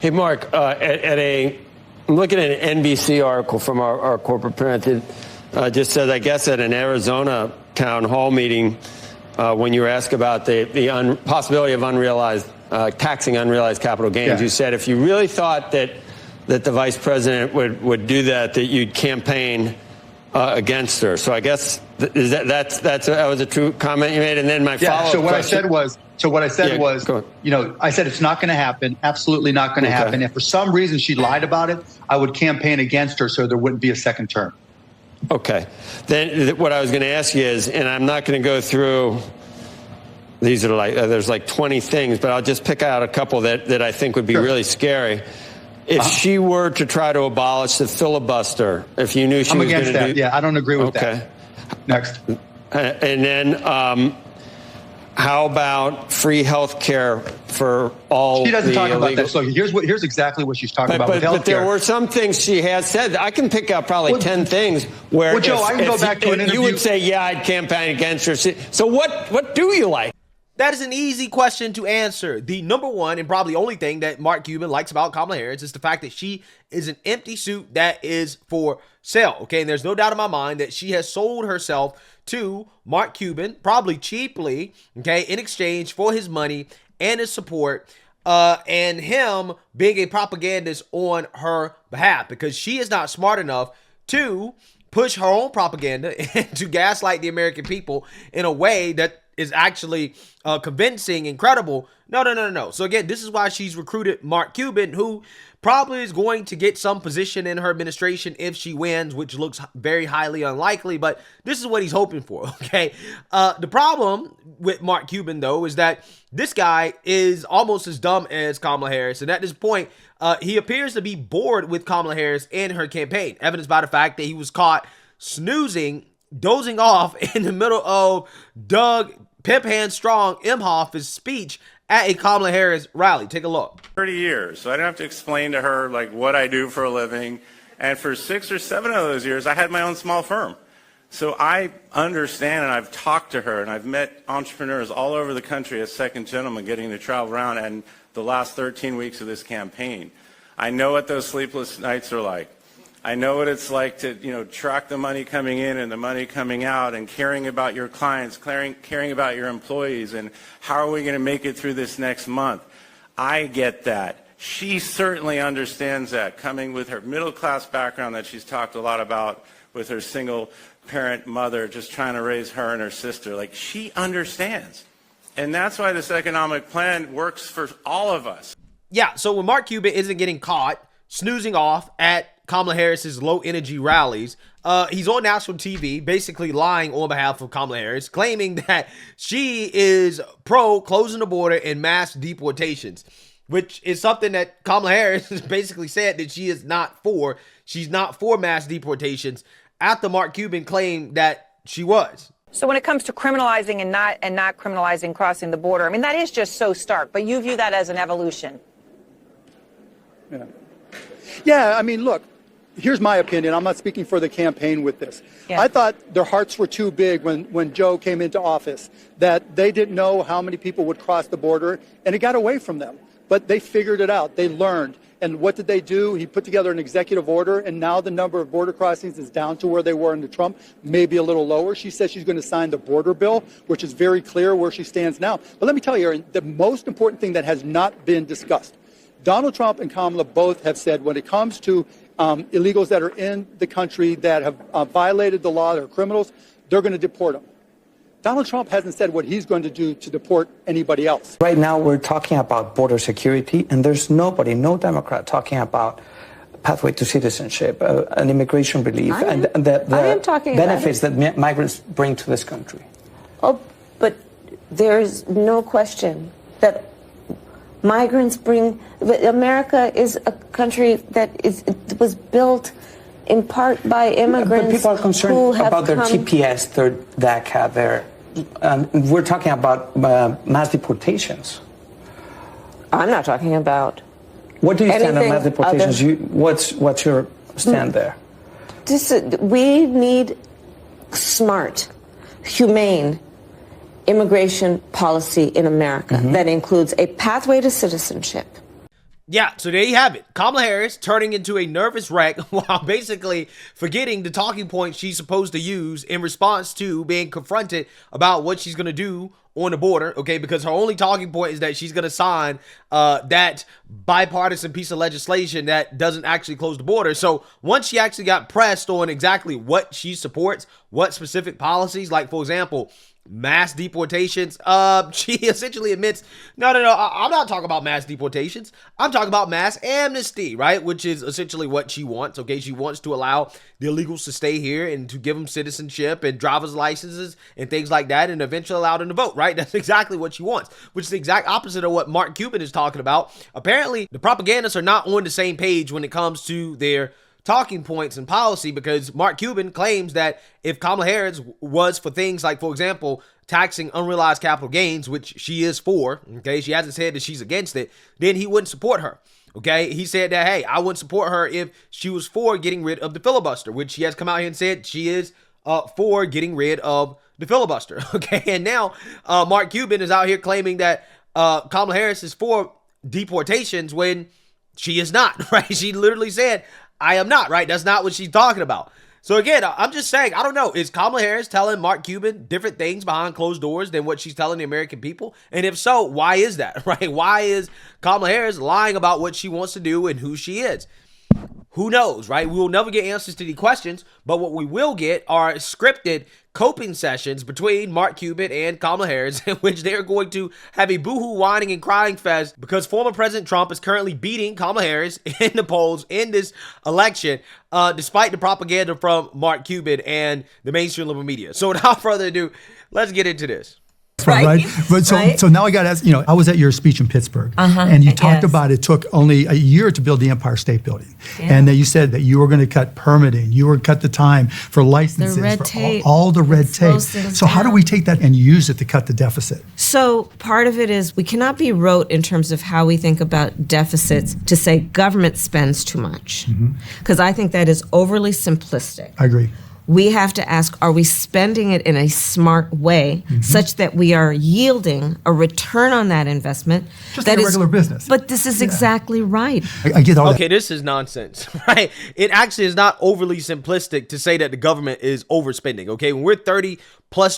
Hey, Mark, I'm looking at an NBC article from our corporate parent that just says, I guess, at an Arizona town hall meeting, when you were asked about the possibility of taxing unrealized capital gains, you said if you really thought that the vice president would do that you'd campaign against her. So I guess that was a true comment you made. And then my follow-up so what question. I said was, I said it's not going to happen, absolutely not going to happen. If for some reason she lied about it, I would campaign against her so there wouldn't be a second term. Okay. Then what I was going to ask you is, and I'm not going to go through, these are there's like 20 things, but I'll just pick out a couple that I think would be really scary. If she were to try to abolish the filibuster, if you knew she was going to do... I'm against that. Yeah, I don't agree with that. Next. And then how about free health care for all? She doesn't talk about that. So here's exactly what she's talking about with health care. But there were some things she has said. I can pick out probably 10 things where... Well, Joe, I can go back to an interview. You would say, yeah, I'd campaign against her. So what do you like? That is an easy question to answer. The number one and probably only thing that Mark Cuban likes about Kamala Harris is the fact that she is an empty suit that is for sale. Okay, and there's no doubt in my mind that she has sold herself to Mark Cuban, probably cheaply, okay, in exchange for his money and his support, and him being a propagandist on her behalf, because she is not smart enough to push her own propaganda and to gaslight the American people in a way that is actually convincing and credible. No. So again, this is why she's recruited Mark Cuban, who probably is going to get some position in her administration if she wins, which looks very highly unlikely, but this is what he's hoping for, okay? The problem with Mark Cuban, though, is that this guy is almost as dumb as Kamala Harris, and at this point, he appears to be bored with Kamala Harris and her campaign, evidenced by the fact that he was caught dozing off in the middle of Doug Pimp Hand Strong Imhoff's speech at a Kamala Harris rally. Take a look. 30 years, so I didn't have to explain to her like what I do for a living. And for 6 or 7 of those years, I had my own small firm. So I understand, and I've talked to her, and I've met entrepreneurs all over the country as second gentleman getting to travel around, and the last 13 weeks of this campaign. I know what those sleepless nights are like. I know what it's like to, track the money coming in and the money coming out, and caring about your clients, caring about your employees, and how are we going to make it through this next month. I get that. She certainly understands that, coming with her middle-class background that she's talked a lot about with her single-parent mother, just trying to raise her and her sister. Like, she understands. And that's why this economic plan works for all of us. Yeah, so when Mark Cuban isn't getting caught snoozing off at Kamala Harris's low-energy rallies, he's on national TV, basically lying on behalf of Kamala Harris, claiming that she is pro-closing the border and mass deportations, which is something that Kamala Harris has basically said that she is not for. She's not for mass deportations, after Mark Cuban claimed that she was. So when it comes to criminalizing and not criminalizing crossing the border, I mean, that is just so stark, but you view that as an evolution. Yeah, I mean, look, here's my opinion. I'm not speaking for the campaign with this. Yeah. I thought their hearts were too big when Joe came into office, that they didn't know how many people would cross the border, and it got away from them. But they figured it out. They learned. And what did they do? He put together an executive order, and now the number of border crossings is down to where they were under Trump, maybe a little lower. She says she's going to sign the border bill, which is very clear where she stands now. But let me tell you, Aaron, the most important thing that has not been discussed, Donald Trump and Kamala both have said when it comes to illegals that are in the country that have violated the law, that are criminals, they're going to deport them. Donald Trump hasn't said what he's going to do to deport anybody else. Right now we're talking about border security, and there's no Democrat talking about pathway to citizenship, an immigration relief, and the benefits that migrants bring to this country. Oh, but there's no question that migrants bring. America is a country that was built in part by immigrants. But people are concerned about their TPS, their DACA, we're talking about mass deportations. I'm not talking about. What do you stand on mass deportations? What's your stand there? We need smart, humane immigration policy in America that includes a pathway to citizenship. Yeah, so there you have it. Kamala Harris turning into a nervous wreck while basically forgetting the talking points she's supposed to use in response to being confronted about what she's going to do on the border, okay? Because her only talking point is that she's going to sign that bipartisan piece of legislation that doesn't actually close the border. So once she actually got pressed on exactly what she supports, what specific policies, like, for example, mass deportations, she essentially admits, no, I'm not talking about mass deportations. I'm talking about mass amnesty, right? Which is essentially what she wants, okay? She wants to allow the illegals to stay here and to give them citizenship and driver's licenses and things like that, and eventually allow them to vote, right? That's exactly what she wants, which is the exact opposite of what Mark Cuban is talking about. Apparently, the propagandists are not on the same page when it comes to their talking points and policy, because Mark Cuban claims that if Kamala Harris was for things like, for example, taxing unrealized capital gains, which she is for, okay, she hasn't said that she's against it, then he wouldn't support her. Okay, he said that, hey, I wouldn't support her if she was for getting rid of the filibuster, which she has come out here and said she is for getting rid of the filibuster. Okay, and now Mark Cuban is out here claiming that Kamala Harris is for deportations when she is not, right? She literally said, I am not, right? That's not what she's talking about. So again, I'm just saying, I don't know. Is Kamala Harris telling Mark Cuban different things behind closed doors than what she's telling the American people? And if so, why is that, right? Why is Kamala Harris lying about what she wants to do and who she is? Who knows, right? We will never get answers to the questions, but what we will get are scripted coping sessions between Mark Cuban and Kamala Harris, in which they're going to have a boohoo, whining, and crying fest because former President Trump is currently beating Kamala Harris in the polls in this election, despite the propaganda from Mark Cuban and the mainstream liberal media. So without further ado, let's get into this. Right. But so now I got to ask, I was at your speech in Pittsburgh, and you talked about it took only a year to build the Empire State Building. Yeah. And then you said that you were going to cut permitting, you were going to cut the time for licenses, the red tape. All the red tape. So how do we take that and use it to cut the deficit? So part of it is we cannot be rote in terms of how we think about deficits to say government spends too much, because I think that is overly simplistic. I agree. We have to ask, are we spending it in a smart way such that we are yielding a return on that investment? Just like a regular business. But this is exactly right. I get all that. Okay, this is nonsense, right? It actually is not overly simplistic to say that the government is overspending, okay? When we're $30+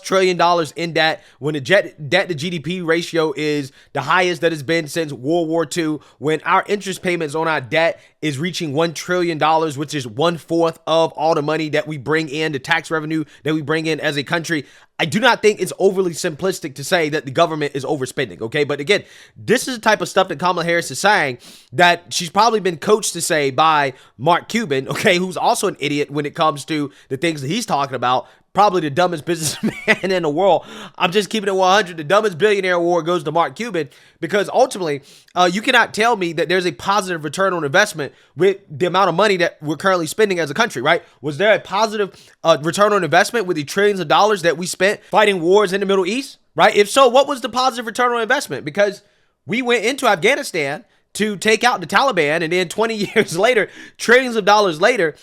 trillion in debt, when the debt to GDP ratio is the highest that it's been since World War II, when our interest payments on our debt is reaching $1 trillion, which is 1/4 of all the money that we bring in, the tax revenue that we bring in as a country, I do not think it's overly simplistic to say that the government is overspending, okay? But again, this is the type of stuff that Kamala Harris is saying that she's probably been coached to say by Mark Cuban, okay, who's also an idiot when it comes to the things that he's talking about. Probably the dumbest businessman in the world. I'm just keeping it 100. The dumbest billionaire award goes to Mark Cuban, because ultimately, you cannot tell me that there's a positive return on investment with the amount of money that we're currently spending as a country, right? Was there a positive return on investment with the trillions of dollars that we spent fighting wars in the Middle East, right? If so, what was the positive return on investment? Because we went into Afghanistan to take out the Taliban, and then 20 years later, trillions of dollars later,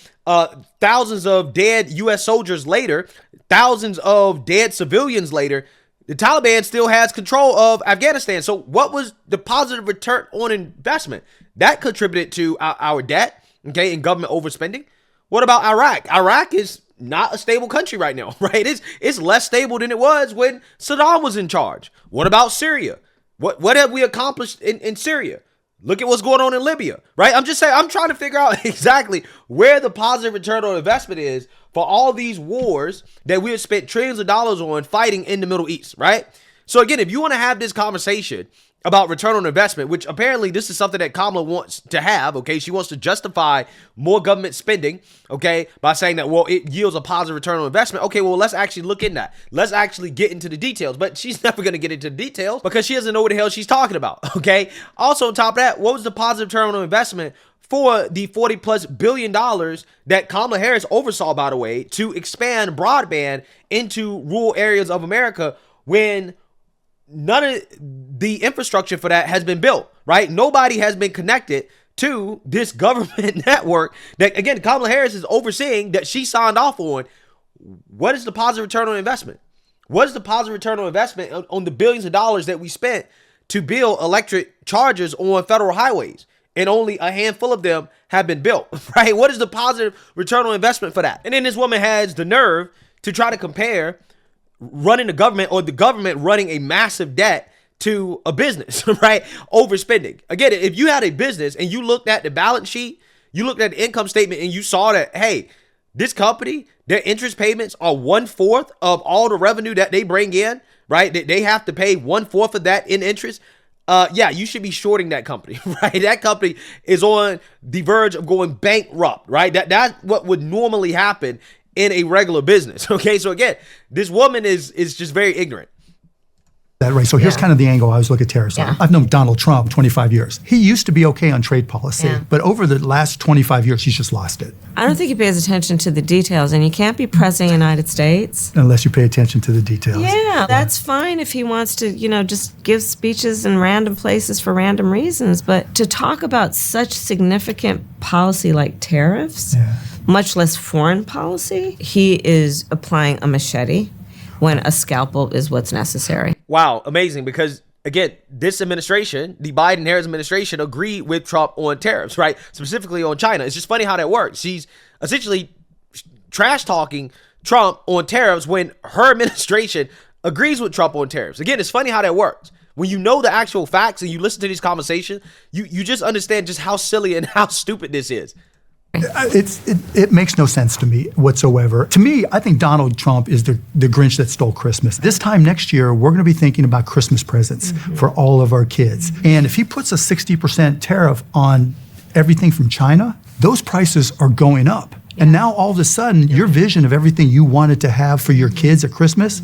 thousands of dead U.S. soldiers later, thousands of dead civilians later, the Taliban still has control of Afghanistan. So what was the positive return on investment? That contributed to our debt, okay, and government overspending. What about Iraq? Iraq is not a stable country right now, right? It's less stable than it was when Saddam was in charge. What about Syria? What have we accomplished in Syria? Look at what's going on in Libya, right? I'm just saying, I'm trying to figure out exactly where the positive return on investment is for all these wars that we have spent trillions of dollars on fighting in the Middle East, right? So again, if you want to have this conversation about return on investment, which apparently this is something that Kamala wants to have, okay? She wants to justify more government spending, okay, by saying that, well, it yields a positive return on investment. Okay, well, let's actually look in that. Let's actually get into the details. But she's never going to get into the details because she doesn't know what the hell she's talking about, okay? Also, on top of that, what was the positive return on investment for the $40+ billion that Kamala Harris oversaw, by the way, to expand broadband into rural areas of America when none of the infrastructure for that has been built, right? Nobody has been connected to this government network that, again, Kamala Harris is overseeing, that she signed off on. What is the positive return on investment? What is the positive return on investment on the billions of dollars that we spent to build electric chargers on federal highways? and only a handful of them have been built, right? What is the positive return on investment for that? And then this woman has the nerve to try to compare running the government or the government running a massive debt to a business, right? Overspending. Again, if you had a business and you looked at the balance sheet, you looked at the income statement and you saw that, hey, this company, their interest payments are 1/4 of all the revenue that they bring in, right? They have to pay 1/4 of that in interest. Yeah, you should be shorting that company, right? That company is on the verge of going bankrupt, right? That's what would normally happen in a regular business. Okay, so again, this woman is just very ignorant. That right. So here's kind of the angle I was looking at tariffs on. I've known Donald Trump 25 years. He used to be okay on trade policy, but over the last 25 years, he's just lost it. I don't think he pays attention to the details, and you can't be president of the United States unless you pay attention to the details. Yeah, that's fine if he wants to, just give speeches in random places for random reasons, but to talk about such significant policy like tariffs, much less foreign policy, he is applying a machete when a scalpel is what's necessary. Wow, amazing, because again, this administration, the Biden-Harris administration, agreed with Trump on tariffs, right? Specifically on China. It's just funny how that works. She's essentially trash talking Trump on tariffs when her administration agrees with Trump on tariffs. Again, it's funny how that works. When you know the actual facts and you listen to these conversations, you just understand just how silly and how stupid this is. It makes no sense to me whatsoever. To me, I think Donald Trump is the Grinch that stole Christmas. This time next year, we're going to be thinking about Christmas presents for all of our kids. And if he puts a 60% tariff on everything from China, those prices are going up. And now all of a sudden, your vision of everything you wanted to have for your kids at Christmas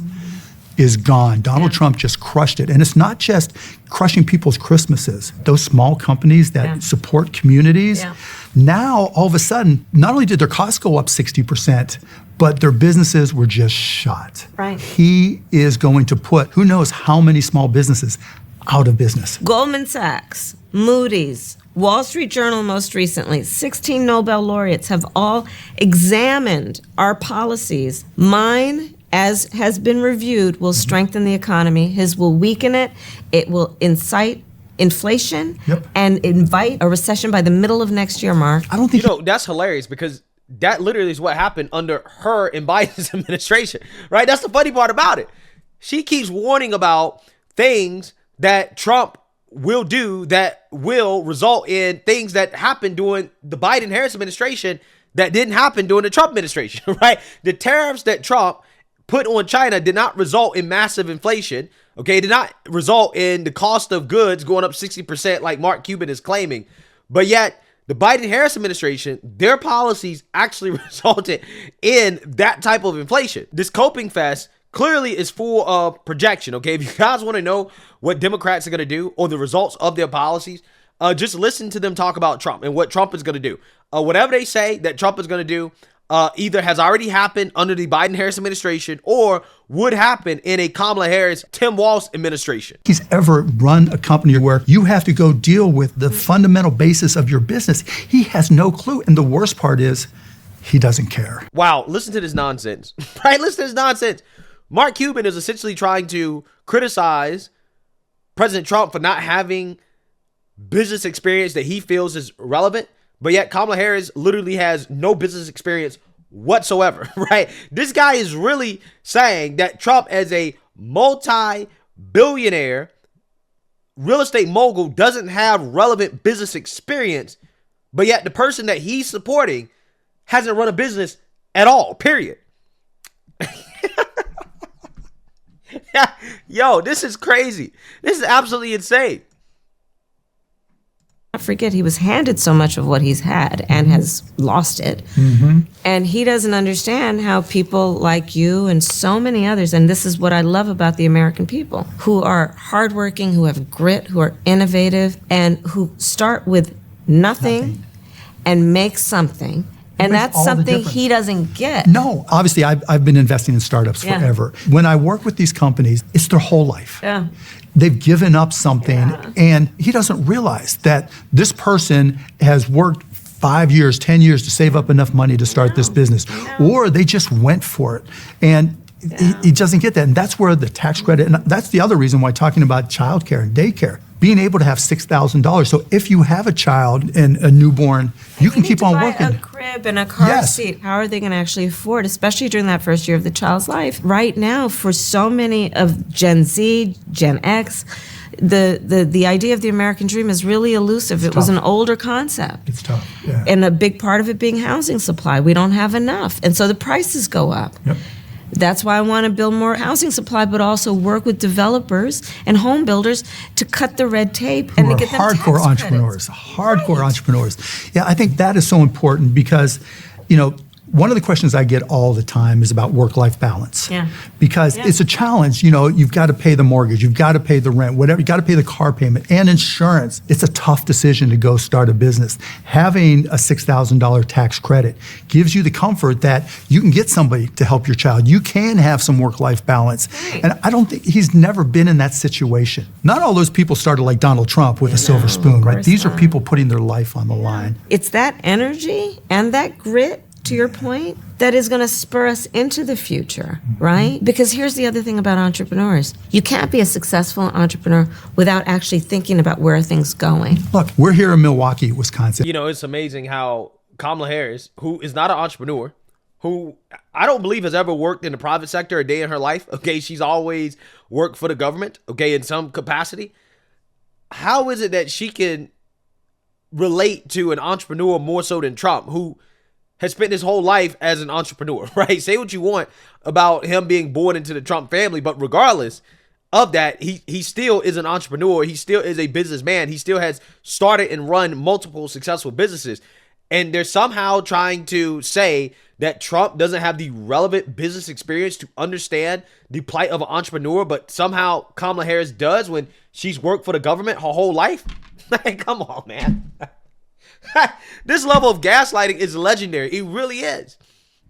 is gone. Donald Trump just crushed it. And it's not just crushing people's Christmases. Those small companies that support communities, now all of a sudden, not only did their costs go up 60%, but their businesses were just shot. Right. He is going to put who knows how many small businesses out of business. Goldman Sachs, Moody's, Wall Street Journal most recently, 16 Nobel laureates have all examined our policies. Mine, as has been reviewed, will strengthen the economy. His will weaken it. It will incite inflation and invite a recession by the middle of next year, Mark. I don't think that's hilarious because that literally is what happened under her and Biden's administration, right? That's the funny part about it. She keeps warning about things that Trump will do that will result in things that happened during the Biden-Harris administration that didn't happen during the Trump administration, right? The tariffs that Trump put on China did not result in massive inflation, okay? It did not result in the cost of goods going up 60% like Mark Cuban is claiming. But yet, the Biden-Harris administration, their policies actually resulted in that type of inflation. This coping fest clearly is full of projection, okay? If you guys want to know what Democrats are going to do or the results of their policies, just listen to them talk about Trump and what Trump is going to do. Whatever they say that Trump is going to do, either has already happened under the Biden-Harris administration or would happen in a Kamala Harris, Tim Walz administration. He's ever run a company where you have to go deal with the fundamental basis of your business. He has no clue. And the worst part is he doesn't care. Wow, listen to this nonsense, right? Listen to this nonsense. Mark Cuban is essentially trying to criticize President Trump for not having business experience that he feels is relevant. But yet Kamala Harris literally has no business experience whatsoever, right? This guy is really saying that Trump, as a multi-billionaire real estate mogul, doesn't have relevant business experience, but yet the person that he's supporting hasn't run a business at all, period. Yo, this is crazy. This is absolutely insane. I forget he was handed so much of what he's had and has lost it. And he doesn't understand how people like you and so many others, and this is what I love about the American people, who are hardworking, who have grit, who are innovative, and who start with nothing and make something. And that's something he doesn't get. No, obviously I've been investing in startups forever. When I work with these companies, it's their whole life. They've given up something, and he doesn't realize that this person has worked 5 years, 10 years to save up enough money to start this business, or they just went for it. And he doesn't get that. And that's where the tax credit, and that's the other reason why talking about childcare and daycare, being able to have $6,000. So if you have a child and a newborn, you can keep on working. A crib and a car seat. How are they going to actually afford, especially during that first year of the child's life? Right now, for so many of Gen Z, Gen X, the idea of the American dream is really elusive. It was an older concept. It's tough. Yeah. And a big part of it being housing supply. We don't have enough. And so the prices go up. Yep. That's why I want to build more housing supply, but also work with developers and home builders to cut the red tape and to get them hardcore tax entrepreneurs. credits. Hardcore entrepreneurs. Yeah, I think that is so important because, you know, one of the questions I get all the time is about work-life balance. Yeah. Because it's a challenge. You know, you've got to pay the mortgage, you've got to pay the rent, whatever, you got to pay the car payment and insurance. It's a tough decision to go start a business. Having a $6,000 tax credit gives you the comfort that you can get somebody to help your child. You can have some work-life balance. Right. And I don't think he's never been in that situation. Not all those people started like Donald Trump with a silver spoon, right? These are people putting their life on the line. It's that energy and that grit, to your point, that is going to spur us into the future, right? Because here's the other thing about entrepreneurs. You can't be a successful entrepreneur without actually thinking about where things going. Look, we're here in Milwaukee, Wisconsin. You know, it's amazing how Kamala Harris, who is not an entrepreneur, who I don't believe has ever worked in the private sector a day in her life, okay? She's always worked for the government, okay, in some capacity. How is it that she can relate to an entrepreneur more so than Trump, who has spent his whole life as an entrepreneur, right? Say what you want about him being born into the Trump family, but regardless of that, he still is an entrepreneur. He still is a businessman. He still has started and run multiple successful businesses. And they're somehow trying to say that Trump doesn't have the relevant business experience to understand the plight of an entrepreneur, but somehow Kamala Harris does when she's worked for the government her whole life. Like, come on, man. This level of gaslighting is legendary. It really is.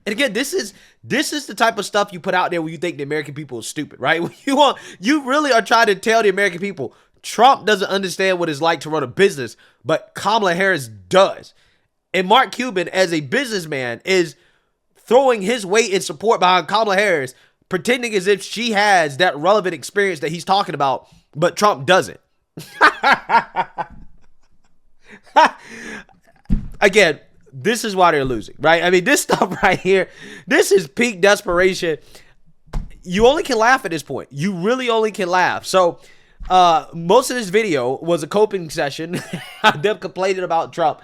And again, this is the type of stuff you put out there when you think the American people are stupid, right? You really are trying to tell the American people Trump doesn't understand what it's like to run a business, but Kamala Harris does. And Mark Cuban, as a businessman, is throwing his weight and support behind Kamala Harris, pretending as if she has that relevant experience that he's talking about, but Trump doesn't. Again, this is why they're losing, right? I mean, this stuff right here, this is peak desperation. You only can laugh at this point. You really only can laugh. So most of this video was a coping session, them complaining about Trump.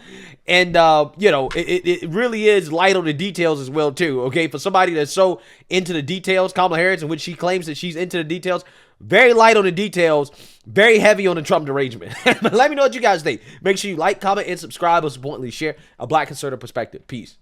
And, you know, it really is light on the details as well, too. Okay, for somebody that's so into the details, Kamala Harris, in which she claims that she's into the details, very light on the details, very heavy on the Trump derangement. But let me know what you guys think. Make sure you like, comment, and subscribe. Most importantly, share a Black conservative perspective. Peace.